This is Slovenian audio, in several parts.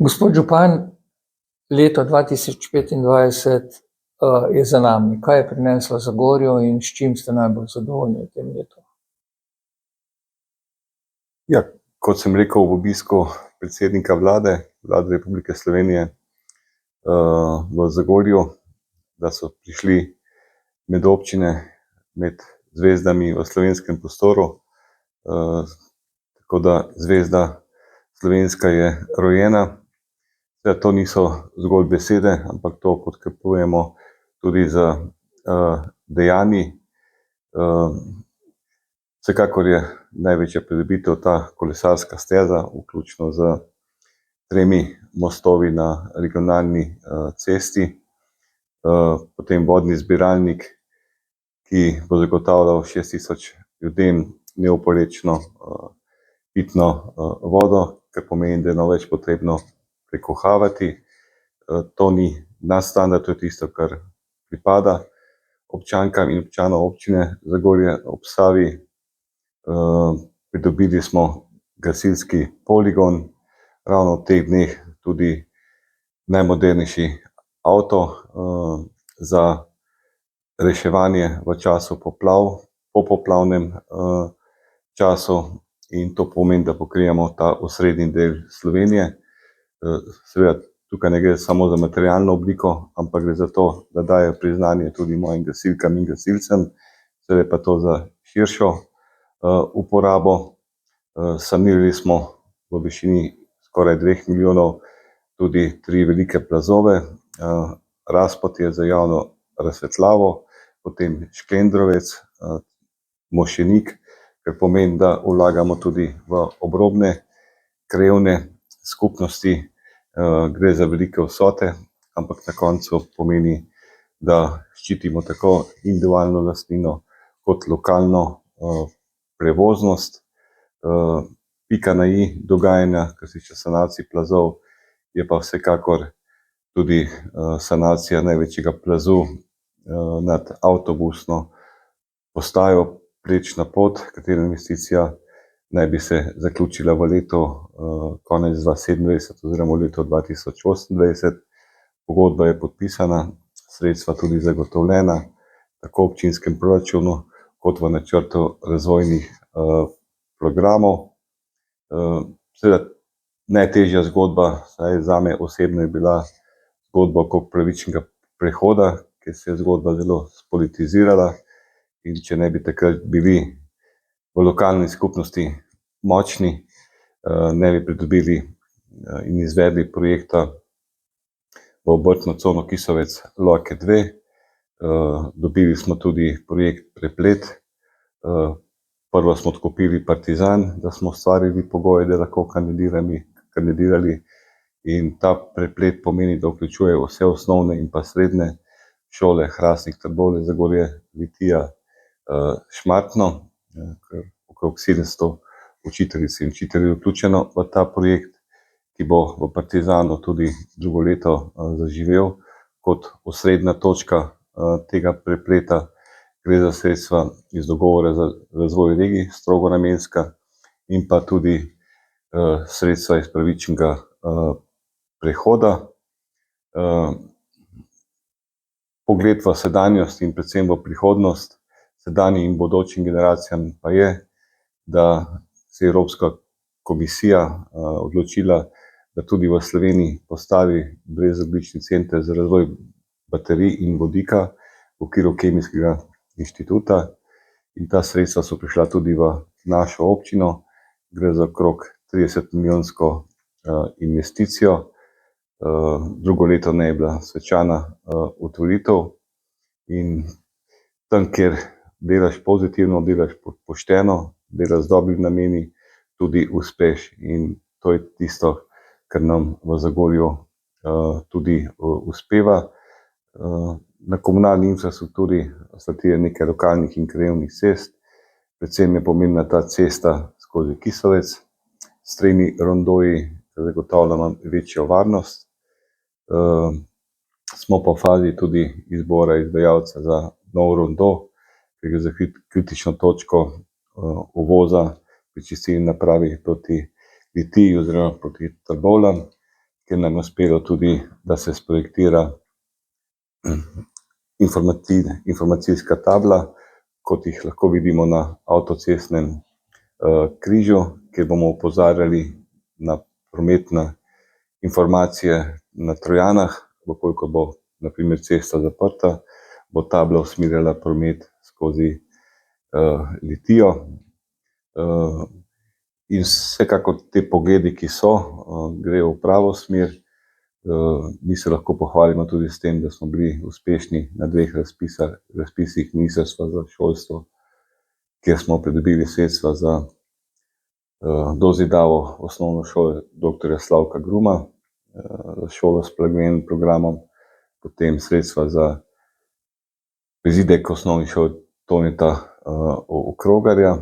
Gospod župan, leto 2025 je za nami. Kaj je prineslo Zagorju in s čim ste najbolj zadovoljni v tem letu? Ja, kot sem rekel v obisku predsednika Vlade Republike Slovenije v Zagorju, da so prišli med občine, med zvezdami v slovenskem prostoru. Tako da zvezda slovenska je rojena. To niso zgolj besede, ampak to podkrepujemo tudi z dejanji. Vsekakor je največja pridobitev ta kolesarska steza, vključno z 3 mostovi na regionalni cesti, potem vodni zbiralnik, ki bo zagotavljal 6000 ljudem neoporečno pitno vodo, kar pomeni, da je več potrebno prekuhavati. To ni nadstandard, to je tisto, kar pripada občankam in občanom občine Zagorje ob Savi. Pridobili smo gasilski poligon, ravno v teh dneh tudi najmodernejši avto za reševanje v času poplav, popoplavnem času, in to pomeni, da pokrijemo ta osrednji del Slovenije. Seveda tukaj ne gre samo za materialno obliko, ampak gre za to, da dajo priznanje tudi mojim gasilkam in gasilcem, seveda pa to za širšo uporabo. Sanirali smo v višini skoraj 2 milijonov tudi 3 velike plazove, Razpotje za javno razsvetljavo, potem Škendrovec, Mošenik, kar pomeni, da vlagamo tudi v obrobne krajevne skupnosti. Gre za velike vsote, ampak na koncu pomeni, da ščitimo tako individualno lastnino kot lokalno prevoznost. Pika na i dogajanja, kar se tiče sanacij plazov, je pa vsekakor tudi sanacija največjega plazu nad avtobusno postajo Prečna pot, katere investicija naj bi se zaključila v letu konec 2027 oziroma v letu 2028. Pogodba je podpisana, sredstva tudi zagotovljena, tako v občinskem proračunu kot v načrtu razvojnih programov. Seveda najtežja zgodba, vsaj zame osebno, je bila zgodba okrog pravičnega prehoda, kjer se je zgodba zelo spolitizirala, in če ne bi takrat bili v lokalni skupnosti močni, ne bi pridobili in izvedli projekta v obrtno cono Kisovec-Loke 2. Dobili smo tudi projekt Preplet. Prvo smo odkupili Partizan, da smo ustvarili pogoje, da lahko kandidirali, in ta preplet pomeni, da vključuje vse osnovne in pa srednje šole, Hrastnik, Trbovlje, Zagorje, Litija, Šmartno, okrog 700 učiteljic in učiteljev vključeno v ta projekt, ki bo v Partizanu tudi drugo leto zaživel kot osrednja točka tega prepleta. Gre za sredstva iz dogovora za razvoj regij, strogo namenska, in pa tudi sredstva iz pravičnega prehoda. Pogled v sedanjost in predvsem v prihodnost sedanjim in bodočim generacijam pa je, da se je Evropska komisija odločila, da tudi v Sloveniji postavi brezogljični center za razvoj baterij in vodika v okviru Kemijskega inštituta, in ta sredstva so prišla tudi v našo občino. Gre za okrog 30-milijonsko investicijo. Drugo leto naj bi bila svečana otvoritev, in tam, kjer delaš pozitivno, delaš pošteno, delaš z dobrimi nameni, tudi uspeš, in to je tisto, kar nam v Zagorju tudi uspeva. Na komunalni infrastrukturi asfaltira nekaj lokalnih in krajevnih cest, predvsem je pomembna ta cesta skozi Kisovec s 3 rondoji, da zagotavljamo večjo varnost. Smo pa v fazi tudi izbora izvajalca za nov rondo, ki gre za kritično točko uvoza pri čistilni napravi proti Litiji oziroma proti Trbovljam, kjer nam je uspelo tudi, da se sprojektira informacijska tabla, kot jih lahko vidimo na avtocestnem križu, kjer bomo opozarjali na prometne informacije na Trojanah. Ko bo na primer cesta zaprta, bo tabla usmerjala promet skozi Litijo. In vsekakor te pogledi, ki so, grejo v pravo smer. Mi se lahko pohvalimo tudi s tem, da smo bili uspešni na 2 razpisih Ministrstva za šolstvo, kjer smo pridobili sredstva za dozidavo osnovne šole dr. Slavka Gruma, šolo s prilagojenim programom, potem sredstva za prizidek osnovni šoli Toneta Okrogarja.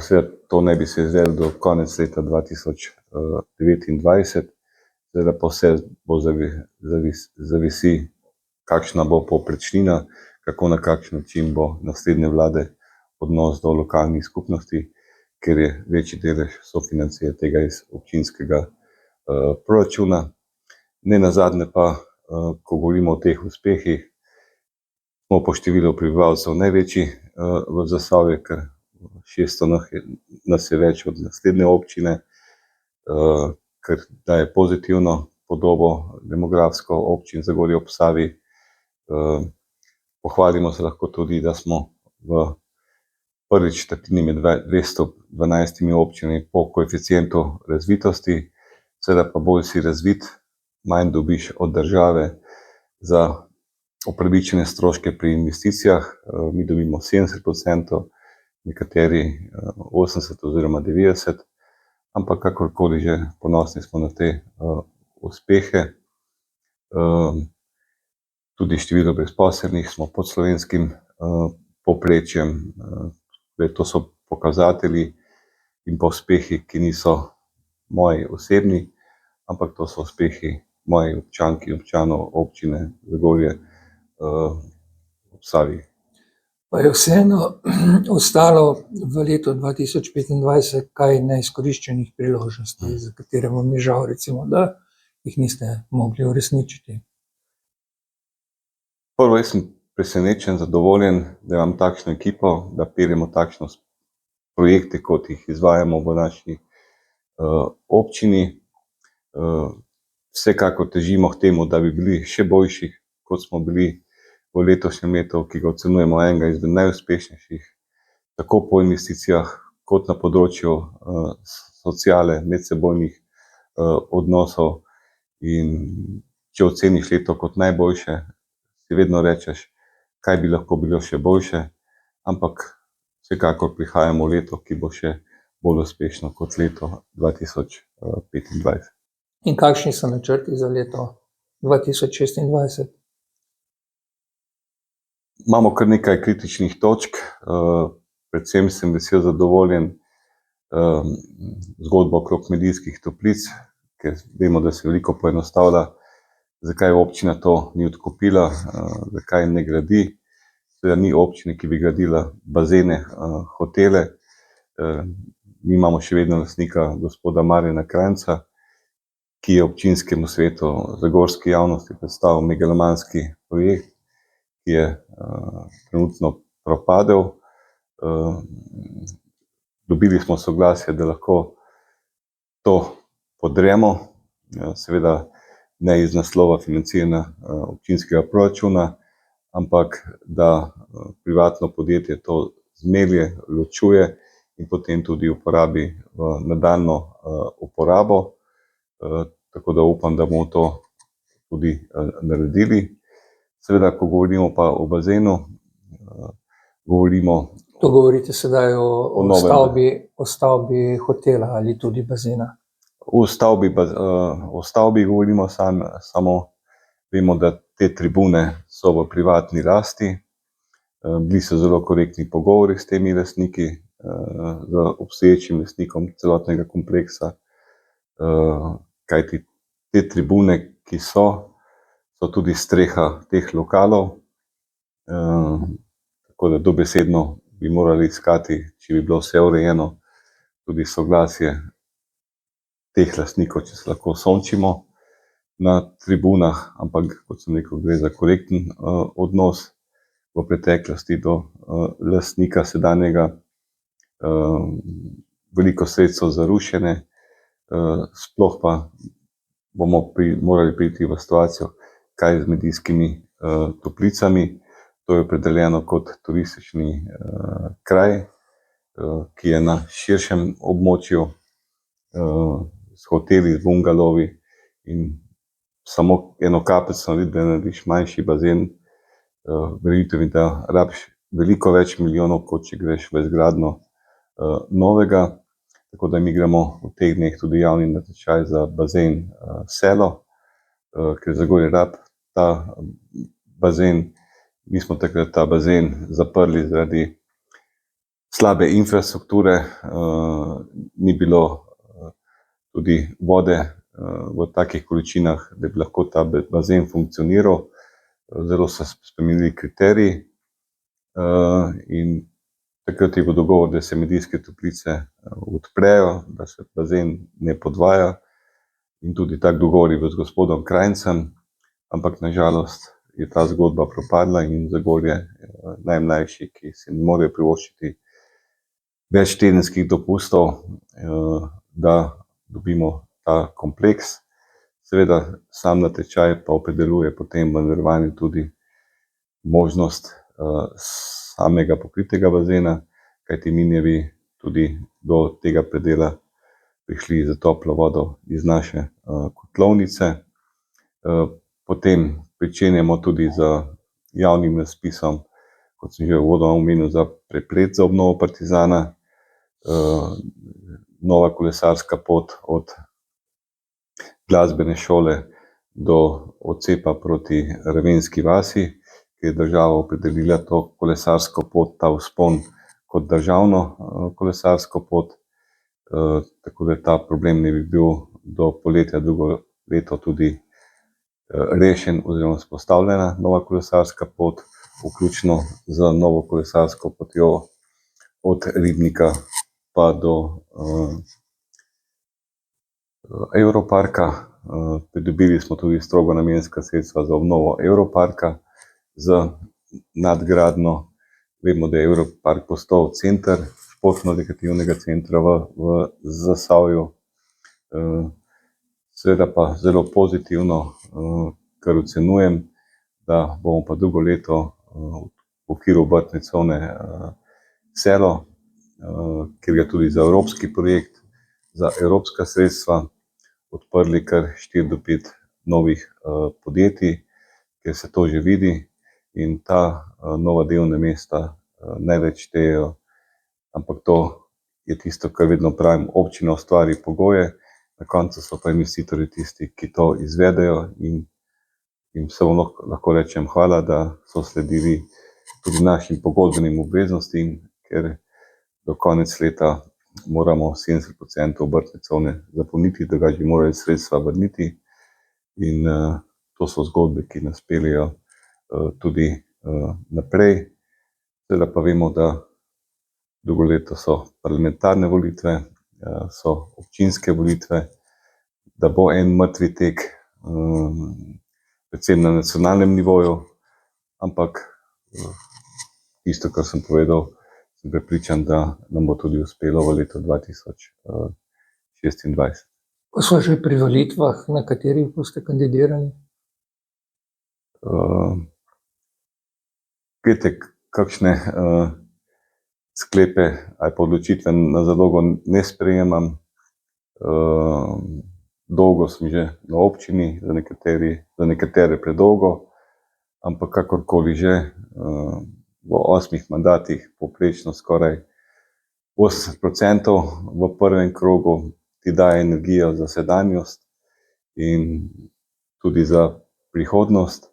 Seveda to naj bi se izvedlo do konec leta 2029, seveda pa vse bo zavisi, kakšna bo povprečnina, kako na kakšen način bo naslednje vlade odnos do lokalnih skupnosti, ker je večji delež sofinanciranja tega iz občinskega proračuna. Nenazadnje pa, ko govorimo o teh uspehih, smo po številu prebivalcev največji v Zasavju, ker 600 nas je več od naslednje občine, kar daje pozitivno podobo demografsko občin Zagorje ob Savi. Pohvalimo se lahko tudi, da smo v prvi četrtini med 212 občinami po koeficientu razvitosti. Seveda pa bolj si razvit, manj dobiš od države za upravičene stroške pri investicijah. Mi dobimo 70%, nekateri 80 oziroma 90%, ampak kakorkoli že, ponosni smo na te uspehe. Tudi število brezposelnih smo pod slovenskim povprečjem. To so pokazatelji in pa uspehi, ki niso moji osebni, ampak to so uspehi mojih občank in občanov občine Zagorje ob Savi. Pa je vseeno ostalo v letu 2025 kaj neizkoriščenih priložnosti, za katere vam je žal, recimo, da jih niste mogli uresničiti. Prvo, jaz sem presenečen, zadovoljen, da imam takšno ekipo, da peljemo takšne projekte, kot jih izvajamo v naši občini. Vsekakor težimo k temu, da bi bili še boljši, kot smo bili v letošnjem letu, ki ga ocenjujemo enega izmed najuspešnejših, tako po investicijah, kot na področju sociale, medsebojnih odnosov. In če oceniš leto kot najboljše, si vedno rečeš, kaj bi lahko bilo še boljše, ampak vsekakor prihajamo v leto, ki bo še bolj uspešno kot leto 2025. In kakšni so načrti za leto 2026? Imamo kar nekaj kritičnih točk, predvsem sem vesel, zadovoljen zgodbo okrog Kmetijskih toplic, ker vemo, da se veliko poenostavlja, zakaj občina to ni odkupila, zakaj ne gradi. Seveda ni občine, ki bi gradila bazene, hotele. Mi imamo še vedno lastnika gospoda Marjana Krajnca, ki je občinskemu svetu, zagorski javnosti predstavil megalomanski projekt, ki je trenutno propadel. Dobili smo soglasje, da lahko to podremo, seveda ne iz naslova financiranja občinskega proračuna, ampak da privatno podjetje to zmelje, ločuje in potem tudi uporabi v nadaljnjo uporabo. Tako da upam, da bomo to tudi naredili. Seveda, ko govorimo pa o bazenu, govorimo... To govorite sedaj o stavbi hotela ali tudi bazena? O stavbi govorimo samo, vemo, da te tribune so v privatni lasti. Bili so zelo korektni pogovori s temi lastniki, z obstoječim lastnikom celotnega kompleksa, kajti te tribune, ki so tudi streha teh lokalov, tako da dobesedno bi morali iskati, če bi bilo vse urejeno, tudi soglasje teh lastnikov, če se lahko sončimo na tribunah, ampak kot sem rekel, gre za korekten odnos v preteklosti do lastnika sedanjega. Veliko sredstev za rušenje, sploh pa bomo morali priti v situacijo, kaj z Medijskimi toplicami. To je opredeljeno kot turistični kraj, ki je na širšem območju, s hoteli, z bungalovi, in samo eno kapljico narediti, da narediš manjši bazen, verjemite mi, da rabiš veliko več milijonov, kot če greš v izgradnjo novega. Tako da mi gremo v teh dneh tudi javni natečaj za bazen Selo, ker Zagorje rab ta bazen. Mi smo takrat ta bazen zaprli zaradi slabe infrastrukture, ni bilo tudi vode v takih količinah, da bi lahko ta bazen funkcioniral. Zelo so spremenili kriteriji in takrat je bil dogovor, da se Medijske toplice odprejo, da se bazen ne podvaja, in tudi tak dogovor je bil z gospodom Krajncem, ampak na žalost je ta zgodba propadla in Zagorje, najmlajši, ki si ne morejo privoščiti več tedenskih dopustov, da dobimo ta kompleks. Seveda sam natečaj pa opredeljuje potem v nadaljevanju tudi možnost samega pokritega bazena, kajti mi ne bi tudi do tega predela prišli za toplo vodo iz naše kotlovnice. Potem pričenjamo tudi z javnim razpisom, kot sem že uvodoma omenil, za preplet za obnovo Partizana. Nova kolesarska pot od glasbene šole do odcepa proti Ravenski vasi, ki je država opredelila to kolesarsko pot, ta vzpon, kot državno kolesarsko pot. Tako da ta problem ne bi bil do poletja drugo leto tudi rešen oziroma vzpostavljena nova kolesarska pot, vključno z novo kolesarsko potjo od Ribnika pa do Evroparka. Pridobili smo tudi strogo namenska sredstva za obnovo Evroparka z nadgradnjo. Vemo, da je Evropark postal center športno-rekreativnega centra v Zasavju. Seveda pa zelo pozitivno, kar ocenjujem, da bomo pa drugo leto v okviru obrtne cone Selo, kjer je tudi za evropski projekt, za evropska sredstva, odprli kar 4 do 5 novih podjetij, kjer se to že vidi, in ta nova delovna mesta največ štejejo, ampak to je tisto, kar vedno pravim, občina ustvari pogoje, na koncu so pa investitorji tisti, ki to izvedejo, in jim samo lahko rečem hvala, da so sledili tudi našim pogodbenim obveznostim, ker do konec leta moramo 70% obrtne cone zapolniti, drugače bi morali sredstva vrniti, in to so zgodbe, ki nas peljejo tudi naprej. Seveda pa vemo, da drugo leto so parlamentarne volitve, so občinske volitve, da bo en mrtvi tek, predvsem na nacionalnem nivoju, ampak tisto, kar sem povedal, sem prepričan, da nam bo tudi uspelo v letu 2026. Pa so že pri volitvah, na katerih boste kandidirali? Glejte, kakšne sklepe ali pa odločitve na zalogo ne sprejemam. Dolgo sem že na občini, za nekatere predolgo, ampak kakorkoli že, v 8 mandatih povprečno skoraj 80% v prvem krogu ti daje energijo za sedanjost in tudi za prihodnost,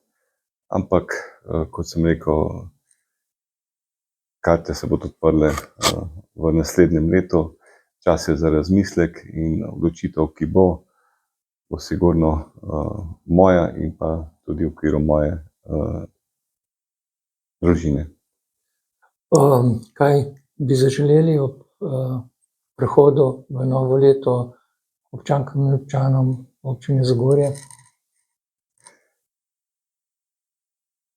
ampak kot sem rekel, karte se bodo odprle v naslednjem letu. Čas je za razmislek in odločitev, ki bo sigurno moja in pa tudi v okviru moje družine. Kaj bi zaželeli ob prehodu v novo leto, občankam in občanom občine Zagorje?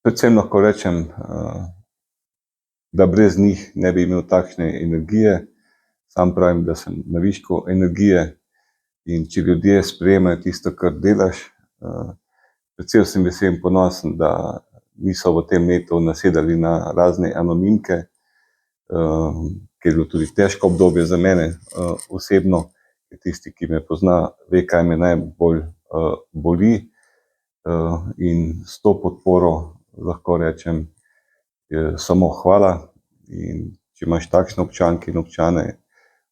Predvsem lahko rečem, da brez njih ne bi imel takšne energije. Sam pravim, da sem na višku energije, in če ljudje sprejemajo tisto, kar delaš, predvsem sem vesel in ponosen, da niso v tem letu nasedali na razne anonimke, ker je bilo tudi težko obdobje za mene osebno. Tisti, ki me pozna, ve, kaj me najbolj boli, in s to podporo lahko rečem samo hvala. In če imaš takšne občanke in občane,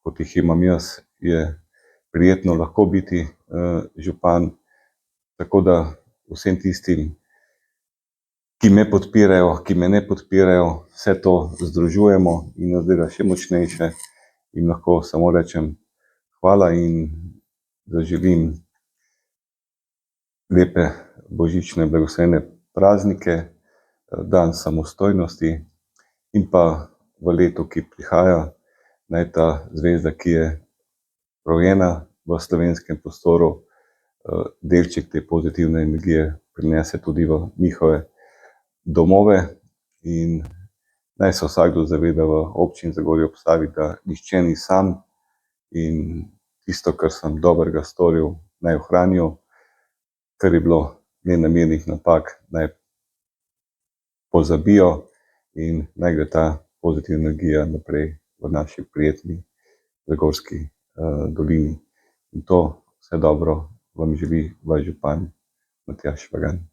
kot jih imam jaz, je prijetno lahko biti župan. Tako da vsem tistim, ki me podpirajo, ki me ne podpirajo, vse to združujemo in nas dela še močnejše, in lahko samo rečem hvala in zaželim lepe božične blagoslovljene praznike, dan samostojnosti, in pa v letu, ki prihaja, naj ta zvezda, ki je rojena v slovenskem prostoru, delček te pozitivne energije prinese tudi v njihove domove. In naj se vsakdo zaveda v občini Zagorje ob Savi, da nihče ni sam, in tisto, kar sem dobrega storil, naj ohranijo, kar je bilo nenamernih napak, naj pozabijo, in naj gre ta pozitivna energija naprej v naši prijetni Zagorski dolini. In to vse dobro vam želi vaš župan Matjaž Švagan.